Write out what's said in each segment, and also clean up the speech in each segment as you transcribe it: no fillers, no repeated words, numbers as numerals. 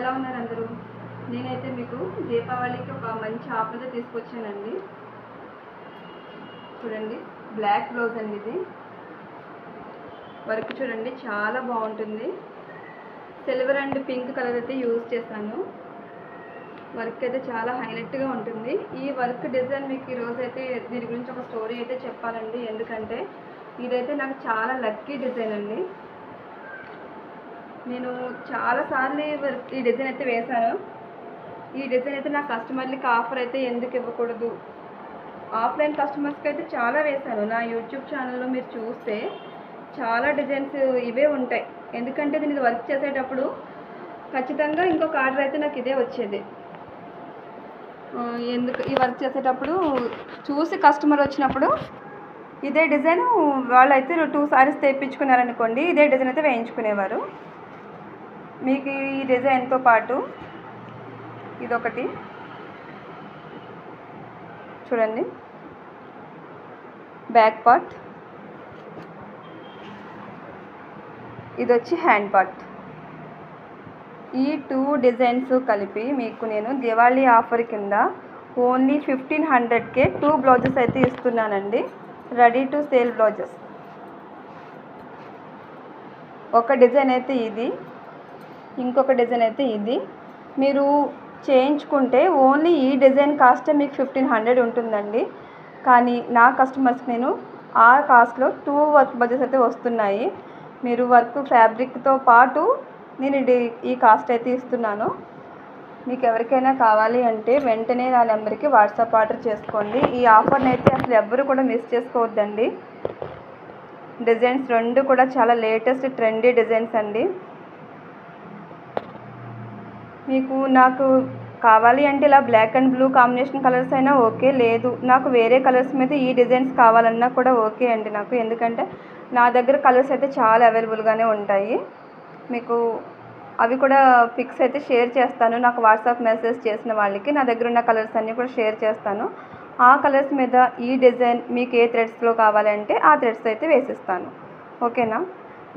ఎలా ఉన్నారు అందరూ? నేనైతే మీకు దీపావళికి ఒక మంచి ఆఫర్తో తీసుకొచ్చానండి. చూడండి, బ్లాక్ బ్లౌజ్ అండి. ఇది వర్క్ చూడండి, చాలా బాగుంటుంది. సిల్వర్ అండ్ పింక్ కలర్ అయితే యూజ్ చేశాను. వర్క్ అయితే చాలా హైలైట్గా ఉంటుంది. ఈ వర్క్ డిజైన్ మీకు ఈరోజు అయితే దీని గురించి ఒక స్టోరీ అయితే చెప్పాలండి. ఎందుకంటే ఇదైతే నాకు చాలా లక్కీ డిజైన్ అండి. నేను చాలాసార్లు ఈ డిజైన్ అయితే వేశాను. ఈ డిజైన్ అయితే నా కస్టమర్లకి ఆఫర్ అయితే ఎందుకు ఇవ్వకూడదు, ఆఫ్లైన్ కస్టమర్స్కి అయితే చాలా వేశాను. నా యూట్యూబ్ ఛానల్లో మీరు చూస్తే చాలా డిజైన్స్ ఇవే ఉంటాయి. ఎందుకంటే దీనికి వర్క్ చేసేటప్పుడు ఖచ్చితంగా ఇంకొక ఆర్డర్ అయితే నాకు ఇదే వచ్చేది. ఎందుకు ఈ వర్క్ చేసేటప్పుడు చూసి కస్టమర్ వచ్చినప్పుడు ఇదే డిజైన్ వాళ్ళైతే 2 సారీస్ తెప్పించుకున్నారనుకోండి, ఇదే డిజైన్ అయితే వేయించుకునేవారు. మీకు ఈ డిజైన్తో పాటు ఇదొకటి చూడండి, బ్యాక్ పార్ట్, ఇది వచ్చి హ్యాండ్ పార్ట్. ఈ 2 డిజైన్స్ కలిపి మీకు నేను దివాళీ ఆఫర్ కింద ఓన్లీ 1500కే 2 బ్లౌజెస్ అయితే ఇస్తున్నానండి. Ready to sale blouses. ఒక డిజైన్ అయితే ఇది, ఇంకొక డిజైన్ అయితే ఇది. మీరు చేయించుకుంటే ఓన్లీ ఈ డిజైన్ కాస్టే మీకు 1500 ఉంటుందండి. కానీ నా కస్టమర్స్కి నేను ఆ కాస్ట్లో 2 వర్క్ బ్లౌజెస్ అయితే వస్తున్నాయి. మీరు వర్క్ ఫ్యాబ్రిక్తో పాటు నేను ఈ కాస్ట్ అయితే ఇస్తున్నాను. మీకు ఎవరికైనా కావాలి అంటే వెంటనే నా నెంబర్కి వాట్సాప్ ఆర్డర్ చేసుకోండి. ఈ ఆఫర్ని అయితే అసలు ఎవ్వరు కూడా మిస్ చేసుకోవద్దండి. డిజైన్స్ 2 కూడా చాలా లేటెస్ట్ ట్రెండీ డిజైన్స్ అండి. మీకు నాకు కావాలి అంటే ఇలా black and blue combination colours అయినా ఓకే, లేదు నాకు వేరే కలర్స్ మీద ఈ డిజైన్స్ కావాలన్నా కూడా ఓకే అండి నాకు. ఎందుకంటే నా దగ్గర కలర్స్ అయితే చాలా అవైలబుల్గానే ఉంటాయి. మీకు అవి కూడా పిక్స్ అయితే షేర్ చేస్తాను. నాకు వాట్సాప్ మెసేజ్ చేసిన వాళ్ళకి నా దగ్గర ఉన్న కలర్స్ అన్నీ కూడా షేర్ చేస్తాను. ఆ కలర్స్ మీద ఈ డిజైన్ మీకు ఏ థ్రెడ్స్లో కావాలంటే ఆ థ్రెడ్స్ అయితే వేసిస్తాను. ఓకేనా?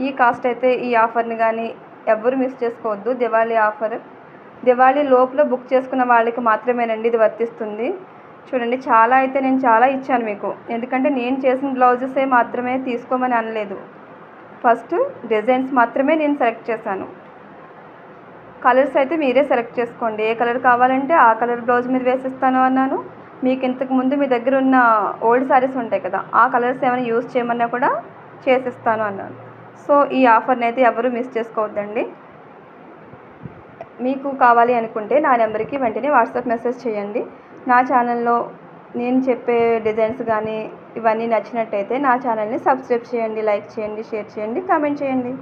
ఈ కాస్ట్ అయితే ఈ ఆఫర్ని కానీ ఎవ్వరు మిస్ చేసుకోవద్దు. దివాళీ ఆఫర్, దివాళీ లోపల బుక్ చేసుకున్న వాళ్ళకి మాత్రమేనండి ఇది వర్తిస్తుంది. చూడండి, చాలా అయితే నేను చాలా ఇచ్చాను మీకు. ఎందుకంటే నేను చేసిన బ్లౌజెసే మాత్రమే తీసుకోమని అనలేదు. ఫస్ట్ డిజైన్స్ మాత్రమే నేను సెలెక్ట్ చేశాను. కలర్స్ అయితే మీరే సెలెక్ట్ చేసుకోండి. ఏ కలర్ కావాలంటే ఆ కలర్ బ్లౌజ్ మీద వేసిస్తాను అన్నాను. మీకు ఇంతకుముందు మీ దగ్గర ఉన్న ఓల్డ్ శారీస్ ఉంటాయి కదా, ఆ కలర్స్ ఏమైనా యూజ్ చేయమన్నా కూడా చేసిస్తాను అన్నాను. సో ఈ ఆఫర్ని అయితే ఎవరు మిస్ చేసుకోవద్దండి. మీకు కావాలి అనుకుంటే నా నెంబర్కి వెంటనే వాట్సాప్ మెసేజ్ చేయండి. నా ఛానల్లో నేను చెప్పే డిజైన్స్ కానీ ఇవన్నీ నచ్చినట్టయితే నా ఛానల్ని సబ్స్క్రైబ్ చేయండి, లైక్ చేయండి, షేర్ చేయండి, కామెంట్ చేయండి.